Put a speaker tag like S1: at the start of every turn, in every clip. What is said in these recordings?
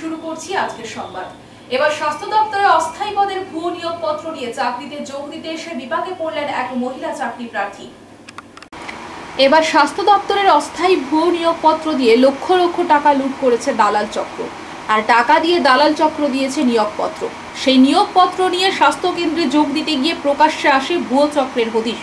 S1: শুরু করছি আজকের সংবাদ। এবার স্বাস্থ্য দপ্তরে অস্থায়ী পদের ভুয়ো নিয়োগপত্র নিয়ে চাকরিতে যোগ দিতে এসে বিপাকে পড়লেন এক মহিলা চাকরি প্রার্থী। এবার স্বাস্থ্য দপ্তরের অস্থায়ী ভুয়ো নিয়োগপত্র দিয়ে লক্ষ লক্ষ টাকা লুট করেছে দালাল চক্র। আর টাকা দিয়ে দালাল চক্র দিয়েছে নিয়োগপত্র। সেই নিয়োগপত্র নিয়ে স্বাস্থ্য কেন্দ্রে যোগ দিতে গিয়ে প্রকাশ্যে আসে ভুয়ো চক্রের হদিশ।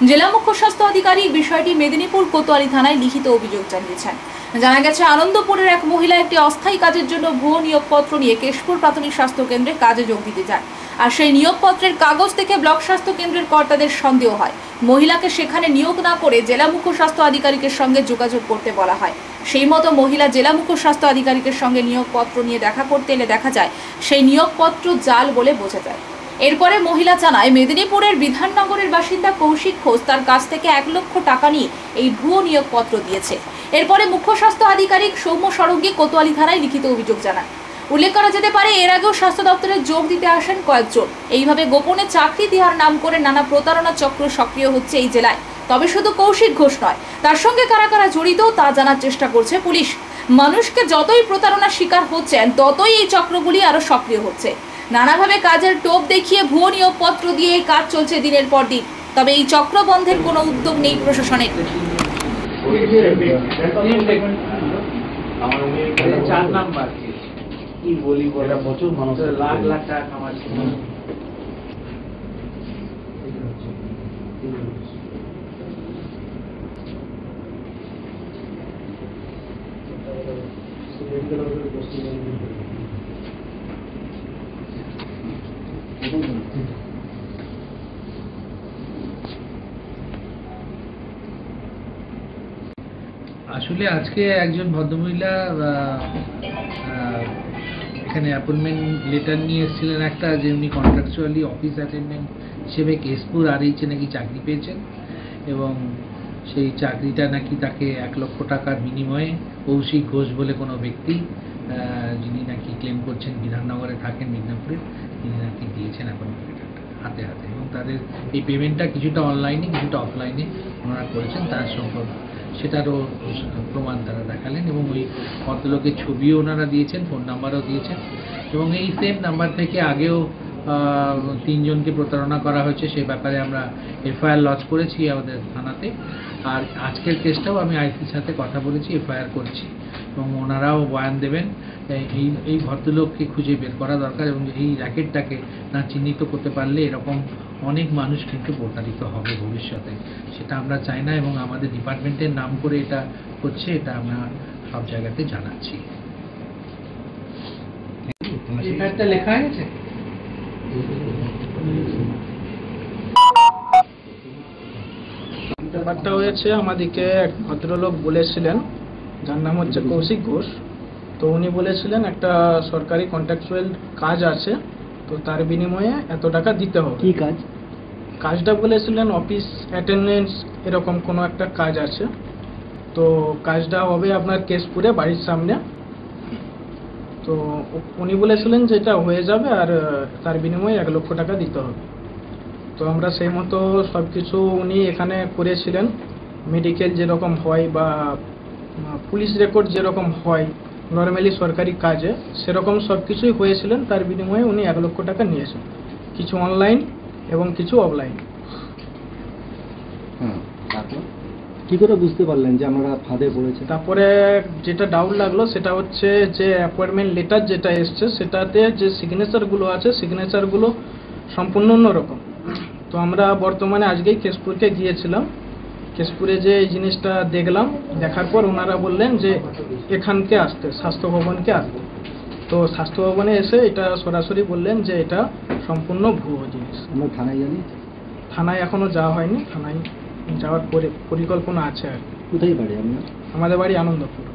S1: জেলা মুখ্য স্বাস্থ্য আধিকারিক বিষয়টি মেদিনীপুর কোতোয়ালি থানায় লিখিত অভিযোগ জানিয়েছেন। জানা গেছে, আনন্দপুরের এক মহিলা একটি অস্থায়ী কাজের জন্য ভুয়ো নিয়োগপত্র নিয়ে কেশপুর প্রাথমিক স্বাস্থ্য কেন্দ্রে কাজে যোগ দিতে যান। আর সেই নিয়োগপত্রের কাগজ থেকে ব্লক স্বাস্থ্য কেন্দ্রের কর্তাদের সন্দেহ হয়। মহিলাকে সেখানে নিয়োগ না করে জেলা মুখ্য স্বাস্থ্য আধিকারিকের সঙ্গে যোগাযোগ করতে বলা হয়। সেই মতো মহিলা জেলা মুখ্য স্বাস্থ্য আধিকারিকের সঙ্গে নিয়োগপত্র নিয়ে দেখা করতে এলে দেখা যায় সেই নিয়োগপত্র জাল বলে বোঝা যায়। এরপরে মহিলা জানায়, মেদিনীপুরের বিধাননগরের বাসিন্দা কৌশিক ঘোষ তার কাছ থেকে 1 লক্ষ টাকা নিয়ে এই ভুয়ো নিয়োগপত্র দিয়েছে। এরপরে মুখ্য স্বাস্থ্য আধিকারিক সৌম্য সরঙ্গী কোতোয়ালি থানায় লিখিত অভিযোগ জানান। উল্লেখ করা যেতে পারে, এর আগেও স্বাস্থ্য দপ্তরে যোগ দিতে আসেন কয়েকজন। এইভাবে গোপনে চাকরি দেওয়ার নাম করে নানা প্রতারণা চক্র সক্রিয় হচ্ছে এই জেলায়। তবে শুধু কৌশিক ঘোষ নয়, তার সঙ্গে কারা কারা জড়িত তা জানার চেষ্টা করছে পুলিশ। মানুষকে যতই প্রতারণার শিকার হচ্ছেন, ততই এই চক্রগুলি আরো সক্রিয় হচ্ছে। নানাভাবে কাজের টোপ দেখিয়ে ভুয়ো নিয়োগপত্র দিয়ে কাজ চলছে দিনের পর দিন। তবে এই চক্র বন্ধের কোনো উদ্যোগ নেই প্রশাসনের।
S2: আসলে আজকে একজন ভদ্রমহিলা এখানে অ্যাপয়েন্টমেন্ট লেটার নিয়ে এসেছিলেন একটা, যে উনি কন্ট্রাকচুয়ালি অফিস অ্যাটেন্ডেন্ট হিসেবে কেশপুর RH নাকি চাকরি পেয়েছেন এবং সেই চাকরিটা নাকি তাকে 1 লক্ষ টাকার বিনিময়ে কৌশিক ঘোষ বলে কোনো ব্যক্তি, যিনি নাকি ক্লেম করছেন বিধাননগরে থাকেন, মিদনাপুরে, তিনি নাকি দিয়েছেন অ্যাপয়েন্টমেন্ট লেটারটা হাতে হাতে। এবং তাদের এই পেমেন্টটা কিছুটা অনলাইনে কিছুটা অফলাইনে ওনারা করেছেন, তার সম্পর্কে সেটারও প্রমাণ তারা দেখালেন। এবং ওই ভদ্রলোকের ছবিও ওনারা দিয়েছেন, ফোন নাম্বারও দিয়েছেন। এবং এই সেম নাম্বার থেকে আগেও 3 জনকে প্রতারণা করা হয়েছে। সে ব্যাপারে আমরা FIR লঞ্চ করেছি আমাদের থানাতে। আর আজকের কেসটাও আমি ICর সাথে কথা বলেছি, FIR করছি এবং ওনারাও বয়ান দেবেন। এই ভদ্রলোককে খুঁজে বের করা দরকার এবং এই র্যাকেটটাকে না চিহ্নিত করতে পারলে এরকম অনেক মানুষ কিন্তু প্রতারিত হবে ভবিষ্যতে। সেটা আমরা চাই না এবং আমাদের ডিপার্টমেন্টের নাম করে এটা হচ্ছে, এটা আমরা সব জায়গাতে জানাচ্ছি। এফআইআরটা লেখা আছে।
S3: ব্যাপারটা হয়েছে, আমাদেরকে এক ভদ্রলোক বলেছিলেন, যার নাম হচ্ছে কৌশিক ঘোষ। তো উনি বলেছিলেন একটা সরকারি কন্ট্রাকচুয়াল কাজ আছে, তো তার বিনিময়ে এত টাকা দিতে হবে।
S4: কি কাজ?
S3: কাজটা বলেছিলেন অফিস অ্যাটেন্ডেন্স এরকম কোনো একটা কাজ আছে। তো কাজটা হবে আপনার কেশপুরে বাড়ির সামনে। তো উনি বলেছিলেন যে এটা হয়ে যাবে আর তার বিনিময়ে 1 লক্ষ টাকা দিতে হবে। তো আমরা সেই মতো সব কিছু উনি এখানে করেছিলেন, মেডিকেল যেরকম হয় বা পুলিশ রেকর্ড যেরকম হয় নর্মালি সরকারি কাজে, সেরকম সব কিছুই হয়েছিলেন। তার বিনিময়ে উনি 1 লক্ষ টাকা নিয়েছেন, কিছু অনলাইন এবং কিছু অফলাইন।
S4: কি করে বুঝতে পারলেন যে আমরা ফাঁদে পড়েছি?
S3: তারপরে যেটা ডাউট লাগলো সেটা হচ্ছে যে অ্যাপয়েন্টমেন্ট লেটার যেটা এসছে সেটাতে যে সিগনেচারগুলো আছে, সিগনেচারগুলো সম্পূর্ণ অন্যরকম। তো আমরা বর্তমানে আজকেই কেশপুরকে গিয়েছিলাম। কেশপুরে যে এই জিনিসটা দেখলাম, দেখার পর ওনারা বললেন যে এখানকে আসতে, স্বাস্থ্য ভবনকে আসতে। তো স্বাস্থ্য ভবনে এসে এটা সরাসরি বললেন যে এটা সম্পূর্ণ ভুয়ো জিনিস।
S4: আমরা থানায় জানি?
S3: থানায় এখনো যাওয়া হয়নি, থানায় যাওয়ার পরিকল্পনা আছে আর কি।
S4: কোথায় বাড়ি আপনার?
S3: আমাদের বাড়ি আনন্দপুর।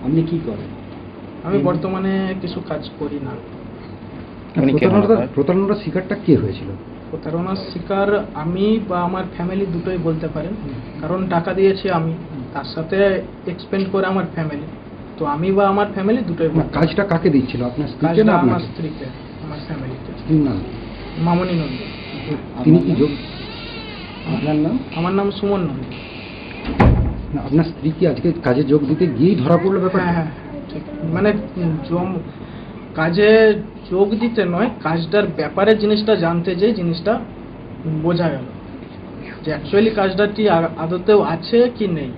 S4: আপনি কি করেন?
S3: আমি বর্তমানে কিছু কাজ করি না।
S4: প্রতারণার শিকারটা কে হয়েছিল?
S3: প্রতারণার শিকার আমি বা আমার ফ্যামিলি দুটোই বলতে পারেন, কারণ টাকা দিয়েছি আমি, তার সাথে এক্সপেন্ড করে আমার ফ্যামিলি। তো আমি বা আমার ফ্যামিলি দুটোই।
S4: কাজটা কাকে দিচ্ছিল? আপনার স্ত্রীকে না
S3: আমার স্ত্রীকে, আমার ফ্যামিলিতে। মামনি নন্দী।
S4: তিনি কি যোগ? আপনার নাম?
S3: আমার নাম সুমন নন্দী।
S4: আপনার স্ত্রী কি আজকে কাজে যোগ দিতে গিয়েই ধরা পড়লো ব্যাপার?
S3: হ্যাঁ, ঠিক। মানে কাজে যোগ দিতে নয়, কাজটার ব্যাপারে জিনিসটা জানতে যে জিনিসটা বোঝা গেল যে অ্যাকচুয়ালি কাজটা কি আদতেও আছে কি নেই।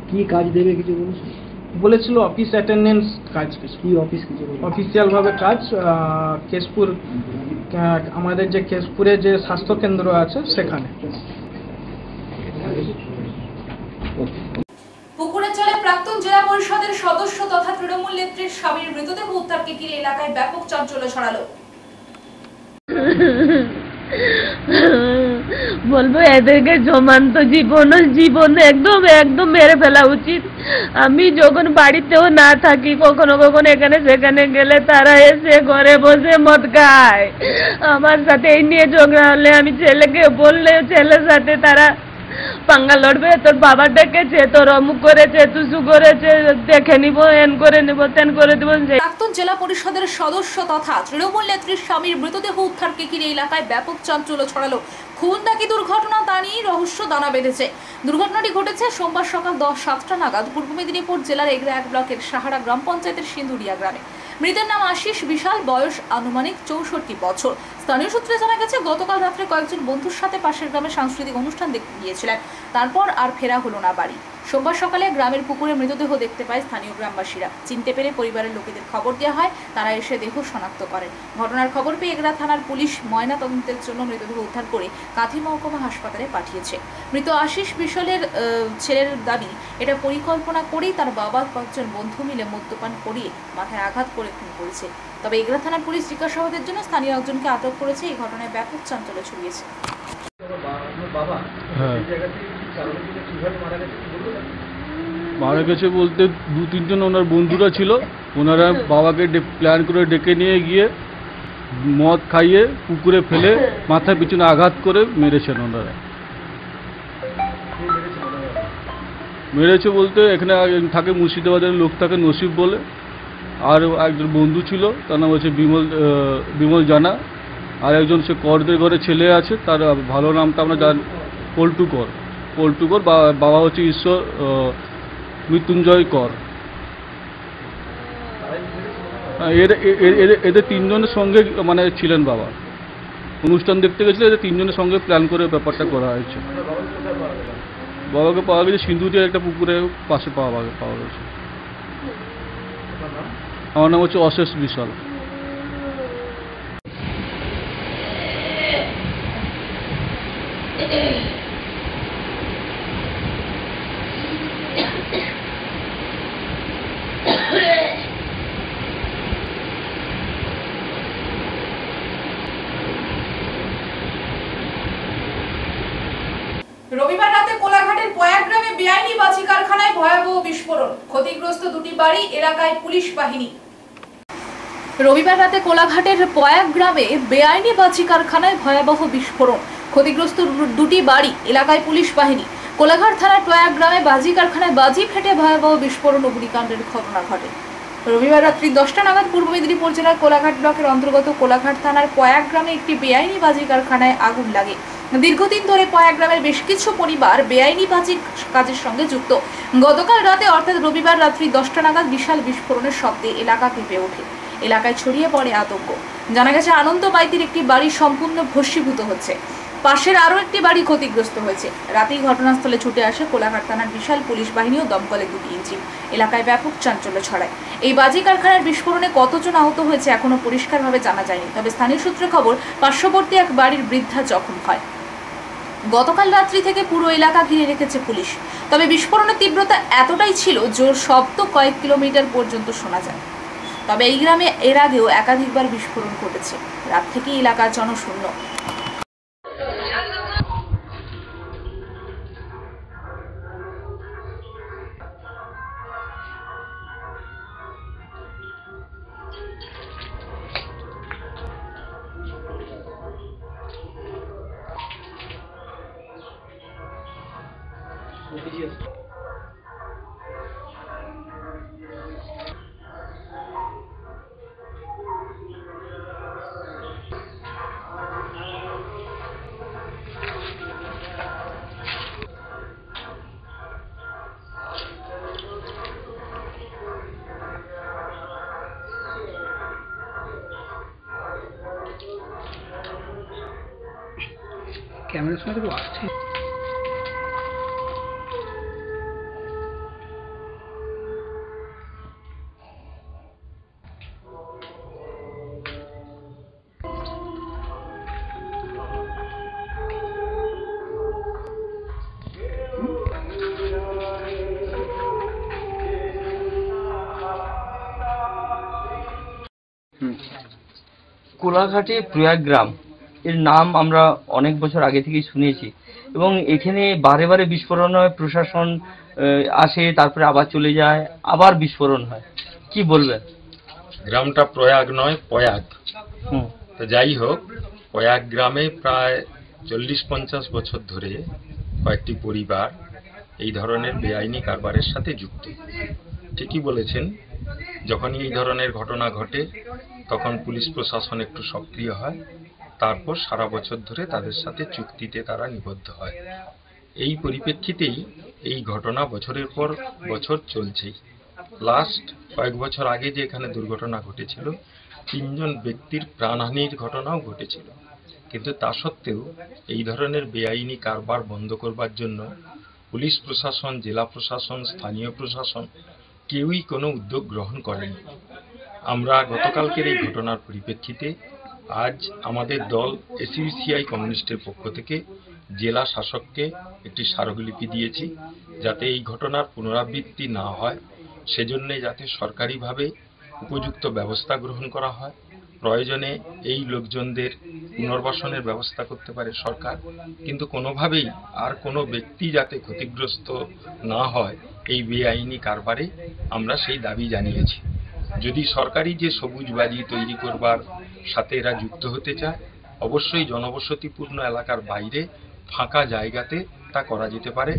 S4: কি কাজ দেবে কিছু বলেছে?
S3: বলেছিল অফিস অ্যাটেন্ডেন্স কাজ, কিছু
S4: কি অফিস কিছু বলেছে?
S3: অফিসিয়াল ভাবে কাজ, কেশপুর, আমাদের যে কেশপুরে যে স্বাস্থ্য কেন্দ্র আছে সেখানে।
S1: পুকুরে চলে প্রাক্তন জেলা পরিষদের সদস্য তথা তৃণমূল নেত্রীর স্বামীর মৃতদেহ উদ্ধারকে ঘিরে এলাকায় ব্যাপক চাঞ্চল্য ছড়ালো।
S5: বলবো এদেরকে জমান্ত জীবন একদম মেরে ফেলা উচিত। আমি যখন বাড়িতেও না থাকি, কখনো কখনো এখানে সেখানে গেলে তারা এসে ঘরে বসে মদ খায়। আমার সাথে এই নিয়ে ঝগড়া হলে আমি ছেলেকে বললে ছেলের সাথে তারা পাঙ্গা লড়বে, তোর বাবা ডেকেছে, তোর অমুক করেছে, তুসু করেছে, দেখে নিব, এন করে নিব, তেন করে দিব।
S1: প্রাক্তন জেলা পরিষদের সদস্য তথা তৃণমূল নেত্রীর স্বামীর মৃতদেহ উদ্ধারকে ঘিরে এলাকায় ব্যাপক চাঞ্চল্য ছড়ালো। খুন নাকি দুর্ঘটনা তা নিয়ে রহস্য দানা বেঁধেছে। দুর্ঘটনাটি ঘটেছে সোমবার সকাল 10:07 নাগাদ পূর্ব মেদিনীপুর জেলার এগরা 1 ব্লকের সাহারা গ্রাম পঞ্চায়েতের সিন্দুরিয়া গ্রামে। মৃতের নাম আশিস বিশাল, বয়স আনুমানিক 64 বছর। স্থানীয় সূত্রে জানা গেছে গতকাল রাত্রে কয়েকজন বন্ধুর সাথে পাশের গ্রামে সাংস্কৃতিক অনুষ্ঠান দেখতে গিয়েছিলেন, তারপর আর ফেরা হলো না বাড়ি। সোমবার সকালে গ্রামের পুকুরে মৃতদেহ দেখতে পায় স্থানীয় গ্রামবাসীরা। চিনতে পেরে পরিবারের লোকেদের খবর দেওয়া হয়, তারা এসে দেহ শনাক্ত করেন। ঘটনার খবর পেয়ে এগরা থানার পুলিশ ময়না তদন্তের জন্য মৃতদেহ উদ্ধার করে কাঁথি মহকুমা হাসপাতালে পাঠিয়েছে। মৃত আশিস বিশালের ছেলের দাবি, এটা পরিকল্পনা করেই তার বাবা কয়েকজন বন্ধু মিলে মদ্যপান করিয়ে মাথায় আঘাত করে খুন করেছে। তবে এগরা থানার পুলিশ জিজ্ঞাসাবাদের জন্য স্থানীয় একজনকে আটক করেছে। এই ঘটনায় ব্যাপক চাঞ্চল্য ছড়িয়েছে।
S6: মারা গেছে বলতে 2-3 জন ওনার বন্ধুরা ছিল, ওনারা বাবাকে প্ল্যান করে ডেকে নিয়ে গিয়ে মদ খাইয়ে পুকুরে ফেলে মাথার পিছনে আঘাত করে মেরেছেন। ওনারা মেরেছে বলতে এখানে থাকে মুর্শিদাবাদের লোক থাকে নসিব বলে, আর একজন বন্ধু ছিল তার নাম হচ্ছে বিমল জানা, আর একজন সে করদের ঘরে ছেলে আছে, তার ভালো নামটা আমরা জানি পল্টু কর, বাবা হচ্ছে ঈশ্বর মৃত্যুঞ্জয় কর। এদের 3 জনের সঙ্গে মানে ছিলেন বাবা, অনুষ্ঠান দেখতে গেছিল, এদের 3 জনের সঙ্গে প্ল্যান করে ব্যাপারটা করা হয়েছে। বাবাকে পাওয়া গেছে সিন্ধুরিয়ার একটা পুকুরের পাশে পাওয়া গেছে। আমার নাম হচ্ছে অশেষ বিশাল।
S1: রবিবার রাতে কোলাঘাটের পয়াগ গ্রামে বেআইনি বাজি কারখানায় ভয়াবহ বিস্ফোরণ, ক্ষতিগ্রস্ত 2টি বাড়ি, এলাকায় পুলিশ বাহিনী। রবিবার রাতে কোলাঘাটের পয়াগ গ্রামে বেআইনি বাজি কারখানায় ভয়াবহ বিস্ফোরণ, ক্ষতিগ্রস্ত 2টি বাড়ি, এলাকায় পুলিশ বাহিনী। কোলাঘাট থানার পয়াগ গ্রামে বাজি কারখানায় বাজি ফেটে ভয়াবহ বিস্ফোরণ, অগ্নিকাণ্ডের ঘটনা ঘটে। রবিবার রাত্রি 10টা নাগাদ পূর্ব মেদিনীপুর জেলার কোলাঘাট ব্লকের অন্তর্গত কোলাঘাট থানার পয়াগ গ্রামে একটি বেআইনি বাজি কারখানায় আগুন লাগে। দীর্ঘদিন ধরে পয়াগ গ্রামের বেশ কিছু পরিবার বেআইনি বাজি কাজের সঙ্গে যুক্ত। গতকাল রাতে অর্থাৎ রবিবার রাত্রি 10টা নাগাদ বিশাল বিস্ফোরণের শব্দে এলাকা কেঁপে ওঠে। এলাকায় ছড়িয়ে পড়ে আতঙ্ক। জানা গেছে আনন্দ বাইতির একটি বাড়ি সম্পূর্ণ ভস্মীভূত হচ্ছে, পাশের আরও একটি বাড়ি ক্ষতিগ্রস্ত হয়েছে। রাতেই ঘটনাস্থলে ছুটে আসে কোলাঘাট থানার বিশাল পুলিশ বাহিনী ও দমকলের 2টি ইঞ্জিন। এলাকায় ব্যাপক চাঞ্চল্য ছড়ায়। এই বাজি কারখানার বিস্ফোরণে কতজন আহত হয়েছে এখনো পরিষ্কারভাবে জানা যায়নি, তবে স্থানীয় সূত্রে খবর পার্শ্ববর্তী এক বাড়ির বৃদ্ধা জখম হয়। গতকাল রাত্রি থেকে পুরো এলাকা ঘিরে রেখেছে পুলিশ। তবে বিস্ফোরণের তীব্রতা এতটাই ছিল জোর শব্দ কয়েক কিলোমিটার পর্যন্ত শোনা যায়। তবে এই গ্রামে এর আগেও একাধিকবার বিস্ফোরণ ঘটেছে। রাত থেকেই এলাকা জনশূন্য।
S2: ক্যামেরার সঙ্গে তো আসছে।
S7: কোলাঘাটে প্রয়াগগ্রাম এর নাম আমরা অনেক বছর আগে থেকেই শুনেছি এবং এখানে বারে বারে বিস্ফোরণ হয়, প্রশাসন আসে, তারপরে আবার চলে যায়, আবার বিস্ফোরণ হয়। কি বলবেন?
S8: গ্রামটা প্রয়াগ নয়, পয়াগ। তো যাই হোক, পয়াগ গ্রামে প্রায় 40-50 বছর ধরে কয়েকটি পরিবার এই ধরনের বেআইনি কারবারের সাথে যুক্ত। ঠিকই বলেছেন, যখনই এই ধরনের ঘটনা ঘটে তখন পুলিশ প্রশাসন একটু সক্রিয় হয়, তারপর সারা বছর ধরে তাদের সাথে চুক্তিতে তারা নিবদ্ধ হয়। এই পরিপ্রেক্ষিতেই এই ঘটনা বছরের পর বছর চলছেই। লাস্ট কয়েক বছর আগে যে এখানে দুর্ঘটনা ঘটেছিল, 3 জন ব্যক্তির প্রাণহানির ঘটনাও ঘটেছিল, কিন্তু তা সত্ত্বেও এই ধরনের বেআইনি কারবার বন্ধ করবার জন্য পুলিশ প্রশাসন, জেলা প্রশাসন, স্থানীয় প্রশাসন কেউই কোনো উদ্যোগ গ্রহণ করেনি। আমরা গতকালকের এই ঘটনার পরিপ্রেক্ষিতে আজ আমাদের দল এসইউসিআই কমিউনিস্টের পক্ষ থেকে জেলা শাসককে একটি স্মারকলিপি দিয়েছি, যাতে এই ঘটনার পুনরাবৃত্তি না হয় সেজন্যে যাতে সরকারিভাবে উপযুক্ত ব্যবস্থা গ্রহণ করা হয়। প্রয়োজনে এই লোকজনদের পুনর্বাসনের ব্যবস্থা করতে পারে সরকার, কিন্তু কোনোভাবেই আর কোনো ব্যক্তি যাতে ক্ষতিগ্রস্ত না হয় এই বেআইনি কারবারে আমরা সেই দাবি জানিয়েছি। যদি সরকারি যে সবুজ বাজি তৈরি করবার সাথে এরা যুক্ত হতে চায়, অবশ্যই জনবসতিপূর্ণ এলাকার বাইরে ফাঁকা জায়গাতে তা করা যেতে পারে।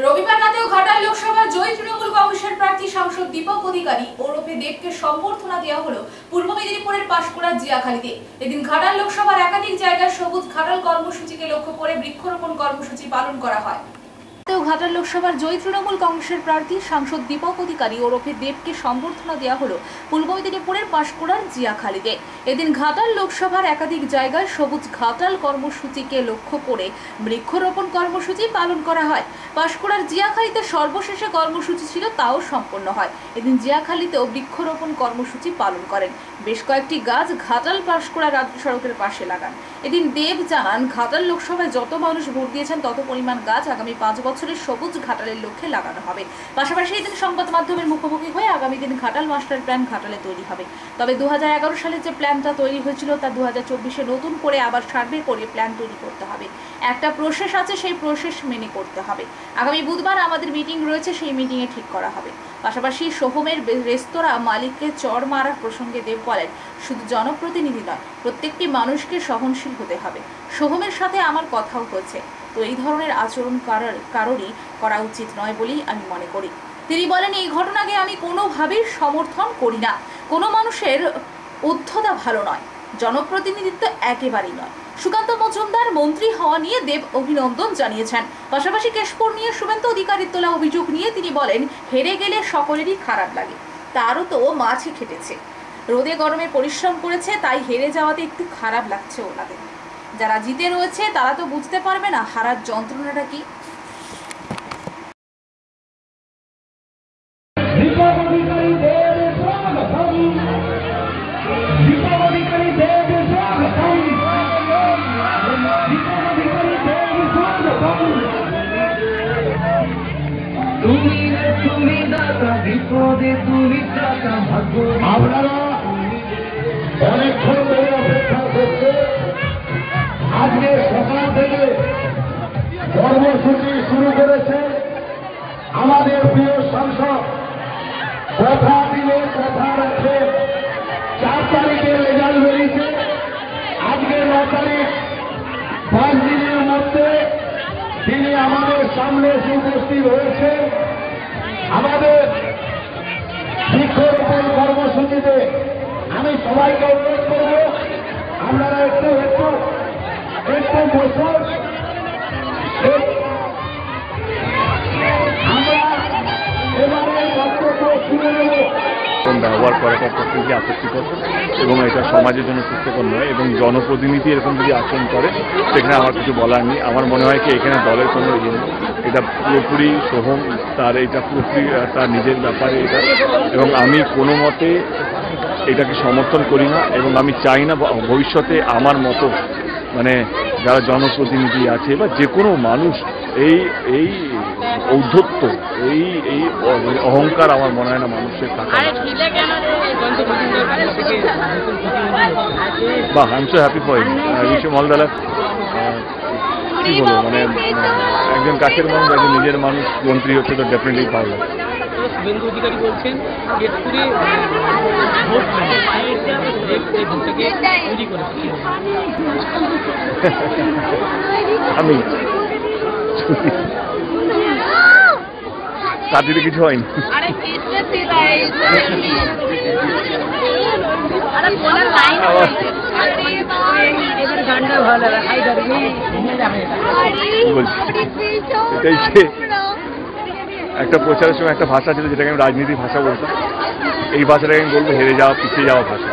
S1: রবিবার রাতেও ঘাটাল লোকসভা জয়ী তৃণমূল কংগ্রেসের প্রার্থী সাংসদ দীপক অধিকারী ওরফে দেবকে সম্বর্ধনা দেওয়া হলো পূর্ব মেদিনীপুরের পাঁশকুড়ার জিয়াখালীতে। এদিন ঘাটাল লোকসভার একাধিক জায়গায় সবুজ ঘাটাল কর্মসূচিকে লক্ষ্য করে বৃক্ষরোপণ কর্মসূচি পালন করা হয়। ঘাটাল লোকসভার জয়ী তৃণমূল কংগ্রেসের প্রার্থী সাংসদ দীপক অধিকারী ওরফে দেবকে সম্বর্ধনা দেওয়া হলো পূর্ব মেদিনীপুরের পাঁশকুড়ার জিয়াখালীতে। এদিন ঘাটাল লোকসভার একাধিক জায়গায় সবুজ ঘাটাল কর্মসূচিকে লক্ষ্য করে বৃক্ষরোপণ কর্মসূচি পালন করা হয়। পাঁশকুড়ার জিয়াখালীতে সর্বশেষে কর্মসূচি ছিল, তাও সম্পন্ন হয়। এদিন জিয়াখালীতেও বৃক্ষরোপণ কর্মসূচি পালন করেন। বেশ কয়েকটি গাছ ঘাটাল পাঁশকুড়া রাজ্য সড়কের পাশে লাগান। এদিন দেব জানান, ঘাটাল লোকসভায় যত মানুষ ভোট দিয়েছেন তত পরিমাণ গাছ আগামী 5 বছরের সবুজ ঘাটালের লক্ষ্যে লাগানো হবে। পাশাপাশি এদিন সংবাদ মাধ্যমের মুখোমুখি হয়ে আগামী দিন ঘাটাল মাস্টার প্ল্যান ঘাটালে তৈরি হবে। তবে 2011 সালে যে প্ল্যানটা তৈরি হয়েছিল তা 2024-এ নতুন করে আবার সার্ভে করে প্ল্যান তৈরি করতে হবে। একটা প্রসেস আছে, সেই প্রসেস মেনে করতে হবে। আগামী বুধবার আমাদের মিটিং রয়েছে, সেই মিটিংয়ে ঠিক করা হবে। পাশাপাশি সোহমের রেস্তোরাঁ মালিককে চড় মারার প্রসঙ্গে দেব বলেন, শুধু জনপ্রতিনিধি নয়, প্রত্যেকটি মানুষকে সহনশীল হতে হবে। সোহমের সাথে আমার কথাও হয়েছে, তো এই ধরনের আচরণ কারোরই করা উচিত নয় বলেই আমি মনে করি। তিনি বলেন, এই ঘটনাকে আমি কোনোভাবেই সমর্থন করি না। কোনো মানুষের উদ্ধতা ভালো নয়, জনপ্রতিনিধিত্ব একেবারেই নয়। সুকান্ত মজুমদার মন্ত্রী হওয়া নিয়ে দেব অভিনন্দন জানিয়েছেন। পাশাপাশি কেশপুর নিয়ে শুভেন্দু অধিকারীর তোলা অভিযোগ নিয়ে তিনি বলেন, হেরে গেলে সকলেরই খারাপ লাগে, তারও তো মাছি খেটেছে, রোদে গরমে পরিশ্রম করেছে, তাই হেরে যাওয়াতে একটু খারাপ লাগছে ওনাদের। যারা জিতে রয়েছে তারা তো বুঝতে পারবে না হারার যন্ত্রণাটা কি।
S9: আপনারা অনেকক্ষণ ধরে অপেক্ষা করছে। আজকে সকাল থেকে কর্মসূচি শুরু করেছে আমাদের প্রিয় সাংসদ। কথা দিলে কথা রাখে। 4 তারিখে রেজাল্ট বেরিয়েছে, আজকে 9 তারিখ। 5 দিনের মধ্যে তিনি আমাদের সামনে এসে উপস্থিত হয়েছে। আমাদের বৃক্ষরোপণ কর্মসূচিতে আমি সবাইকে অনুরোধ করব, আপনারা একটু বছর আমরা এবারে বক্তব্য শুনে নেব।
S10: ব্যবহার করাটা প্রকৃতি আপত্তিকর এবং এটা সমাজের জন্য সুস্থকর নয়, এবং জনপ্রতিনিধি এরকম যদি আচরণ করে সেখানে আমার কিছু বলার নেই। আমার মনে হয় কি এখানে দলের কোনো ইয়ে নেই, এটা পুরোপুরি সোহম, তার এটা পুরোপুরি তার নিজের ব্যাপারে এটা, এবং আমি কোনো মতে এটাকে সমর্থন করি না, এবং আমি চাই না ভবিষ্যতে আমার মতো মানে যারা জনপ্রতিনিধি আছে বা যে কোনো মানুষ এই ঔদ্ধত্য এই অহংকার আমার মনে হয় না মানুষের থাকা। বা I am so happy for him, I wish him all the luck. কি বলবো, মানে একজন কাছের মানুষ, একজন নিজের মানুষ মন্ত্রী হচ্ছে তো ডেফিনেটলি ভালো লাগে।
S3: শুভেন্দু অধিকারী বলছেন কেশপুরে ভোট এই ভোটটাকে তৈরি করেছে।
S10: আমি তার দিকে কিছু হয়নি। এটাই সে একটা প্রচারের সময় একটা ভাষা ছিল যেটাকে আমি রাজনীতির ভাষা বলতাম, এই ভাষাটাকে আমি বলবো হেরে যাওয়া, পিছিয়ে যাওয়া ভাষা।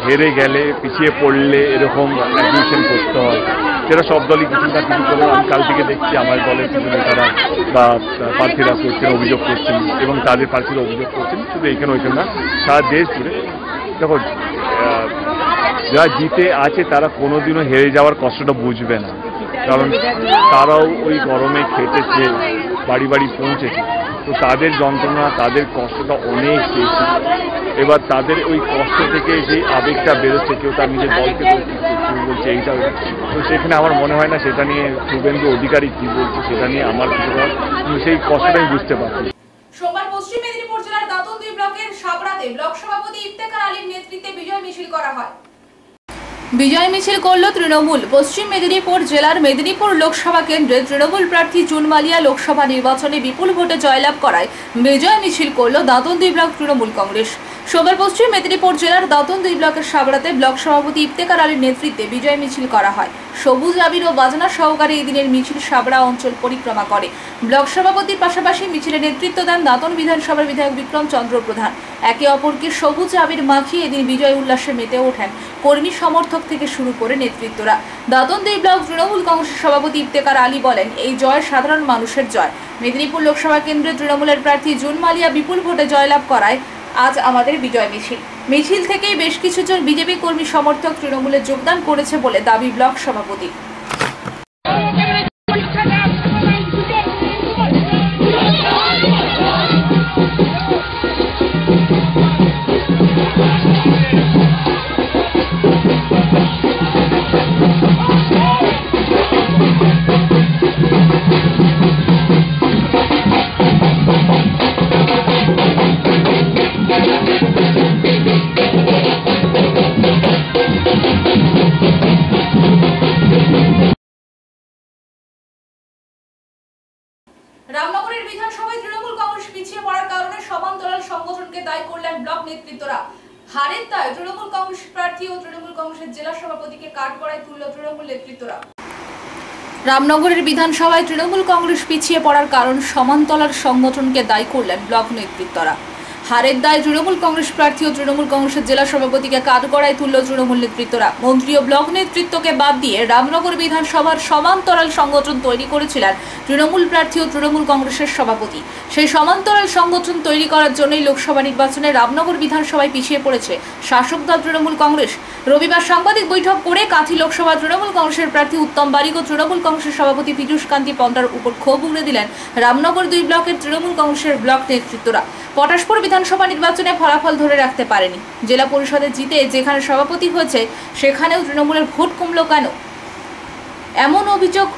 S10: হেরে গেলে, পিছিয়ে পড়লে এরকম অ্যাডমিশন করতে হয়, সেটা সব দলই কিছু না কিছু করে। আমি কাল থেকে দেখছি আমার দলের কিছু নেতারা বা প্রার্থীরা করছেন, অভিযোগ করছেন, এবং তাদের প্রার্থীরা অভিযোগ করছেন শুধু এইখানে ওইখানে না, সারা দেশ জুড়ে। দেখো, যারা জিতে আছে তারা কোনোদিনও হেরে যাওয়ার কষ্টটা বুঝবে না, কারণ তারাও ওই গরমে খেটেছে, বাড়ি বাড়ি পৌঁছেছে, তো তাদের যন্ত্রণা, তাদের কষ্টটা অনেক বেশি। এবার তাদের ওই কষ্ট থেকে যে আবেগটা বেরোচ্ছে, কেউ তার নিজের দলকে বলছে এইটা, তো সেখানে আমার মনে হয় না সেটা নিয়ে শুভেন্দু অধিকারী কি বলছে সেটা নিয়ে আমার কিছু করার, কিন্তু সেই কষ্টটা আমি বুঝতে পারছি।
S1: সোমবার পশ্চিম মেদিনীপুর জেলার দাঁতন 2 ব্লকের সাবড়াতে ব্লক সভাপতি ইফতেখার আলীর নেতৃত্বে বিজয় মিছিল করা হয়। বিজয় মিছিল করল তৃণমূল। পশ্চিম মেদিনীপুর জেলার মেদিনীপুর লোকসভা কেন্দ্রে তৃণমূল প্রার্থী জুন মালিয়া লোকসভা নির্বাচনে বিপুল ভোটে জয়লাভ করায় বিজয় মিছিল করল দাঁতন 2 ব্লক তৃণমূল কংগ্রেস। সোমবার পশ্চিম মেদিনীপুর জেলার দাঁতন 2 ব্লকের সাবড়াতে ব্লক সভাপতি ইফতেখার আলীর নেতৃত্বে বিজয় মিছিল করা হয়। সবুজ আবির ও বাজনা সহকারে এই দিনের মিছিল সাবড়া অঞ্চল পরিক্রমা করে। ব্লক সভাপতির পাশাপাশি মিছিলে নেতৃত্ব দেন দাঁতন বিধানসভার বিধায়ক বিক্রম চন্দ্র প্রধান। একে অপরকে সবুজ আবির মাখিয়ে এদিন বিজয় উল্লাসে মেতে ওঠেন কর্মী সমর্থক থেকে শুরু করে নেতৃত্বরা। দাঁতন 2 ব্লক তৃণমূল কংগ্রেসের সভাপতি ইফতেখার আলী বলেন, এই জয় সাধারণ মানুষের জয়। মেদিনীপুর লোকসভা কেন্দ্রে তৃণমূলের প্রার্থী জুন মালিয়া বিপুল ভোটে জয়লাভ করায় আজ আমাদের বিজয় মিছিল। মিছিল থেকেই বেশ কিছুজন বিজেপি কর্মী সমর্থক তৃণমূলে যোগদান করেছে বলে দাবি ব্লক সভাপতি। রামনগরের বিধানসভায় তৃণমূল কংগ্রেস পিছিয়ে পড়ার কারণে সমান্তরাল সংগঠনকে দায়ী করলেন ব্লক নেতৃত্বরা। হারের দায় তৃণমূল কংগ্রেস প্রার্থী ও তৃণমূল কংগ্রেসের জেলা সভাপতিকে কাঠগড়ায় তুলল তৃণমূল নেতৃত্বরা। রামনগরের বিধানসভায় তৃণমূল কংগ্রেস পিছিয়ে পড়ার কারণ সমান্তরাল সংগঠনকে দায়ী করলেন ব্লক নেতৃত্বরা। হারের দায় তৃণমূল কংগ্রেস প্রার্থী ও তৃণমূল কংগ্রেসের জেলা সভাপতিকে কাঠগড়ায় তুলল তৃণমূল নেতৃত্বরা। মন্ত্রী ও ব্লক নেতৃত্বকে বাদ দিয়ে রামনগর বিধানসভার সমান্তরাল সংগঠন তৈরি করেছিলেন তৃণমূল প্রার্থী ও তৃণমূল কংগ্রেসের সভাপতি। সেই সমান্তরাল সংগঠন তৈরি করার জন্যই লোকসভা নির্বাচনে রামনগর বিধানসভায় পিছিয়ে পড়েছে শাসক দল তৃণমূল কংগ্রেস। রবিবার সাংবাদিক বৈঠক করে কাঁথি লোকসভা তৃণমূল কংগ্রেসের প্রার্থী উত্তম বারিক ও তৃণমূল কংগ্রেসের সভাপতি পীযূষ কান্তি পন্ডার উপর ক্ষোভ উগড়ে দিলেন রামনগর 2 ব্লকের তৃণমূল কংগ্রেসের ব্লক নেতৃত্বরা। পটাশপুর বিধানসভা নির্বাচনে ফলাফল ধরে রাখতে পারেনি। জেলা পরিষদে জিতে যেখানে সভাপতি হয়েছে সেখানেও তৃণমূলের ভোট কমল কেন, এমন অভিযোগ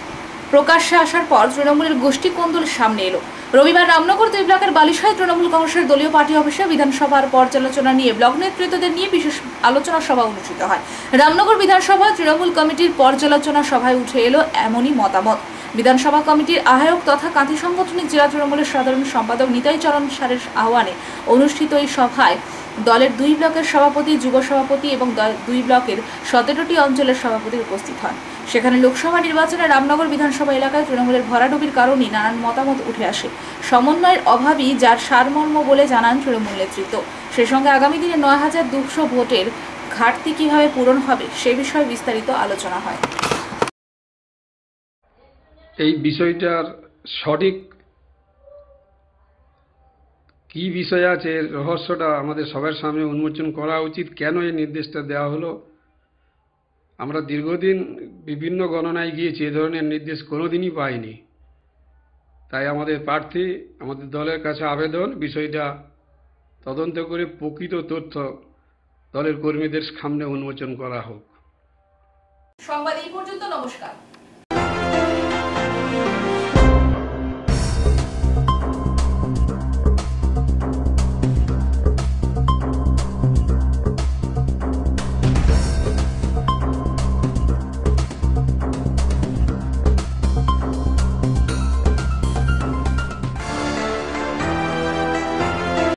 S1: প্রকাশ্যে আসার পর তৃণমূলের গোষ্ঠী কোন্দল সামনে এলো। রবিবার রামনগর 2 ব্লকের বালিশায় তৃণমূল কংগ্রেসের দলীয় পার্টি অফিসে বিধানসভার পর্যালোচনা নিয়ে ব্লক নেতৃত্বদের নিয়ে বিশেষ আলোচনা সভা অনুষ্ঠিত হয়। রামনগর বিধানসভা তৃণমূল কমিটির পর্যালোচনা সভায় উঠে এলো এমনই মতামত। বিধানসভা কমিটির আহ্বায়ক তথা কাঁথি সাংগঠনিক জেলা তৃণমূলের সাধারণ সম্পাদক নিতাই চরণ সারের আহ্বানে অনুষ্ঠিত এই সভায় দলের 2 ব্লকের সভাপতি, যুব সভাপতি এবং 2 ব্লকের 17টি অঞ্চলের সভাপতি উপস্থিত হন। সেখানে লোকসভা নির্বাচনে রামনগর বিধানসভা এলাকায় তৃণমূলের ভরাডুবির কারণে নানান মতামত উঠে আসে। সমন্বয়ের অভাবই যার সারমর্ম বলে জানান তৃণমূল নেতৃত্ব। সেই সঙ্গে আগামী দিনে 9200 ভোটের ঘাটতি কিভাবে পূরণ হবে সে বিষয়ে বিস্তারিত আলোচনা হয়।
S11: এই বিষয়টার সঠিক কি বিষয় আছে রহস্যটা আমাদের সবার সামনে উন্মোচন করা উচিত। কেন এই নির্দেশটা দেওয়া হলো? আমরা দীর্ঘদিন বিভিন্ন গণনায় গিয়েছি, এ ধরনের নির্দেশ কোনোদিনই পাইনি। তাই আমাদের প্রার্থী, আমাদের দলের কাছে আবেদন, বিষয়টা তদন্ত করে প্রকৃত তথ্য দলের কর্মীদের সামনে উন্মোচন করা হোক।
S1: সংবাদ এই পর্যন্ত। নমস্কার।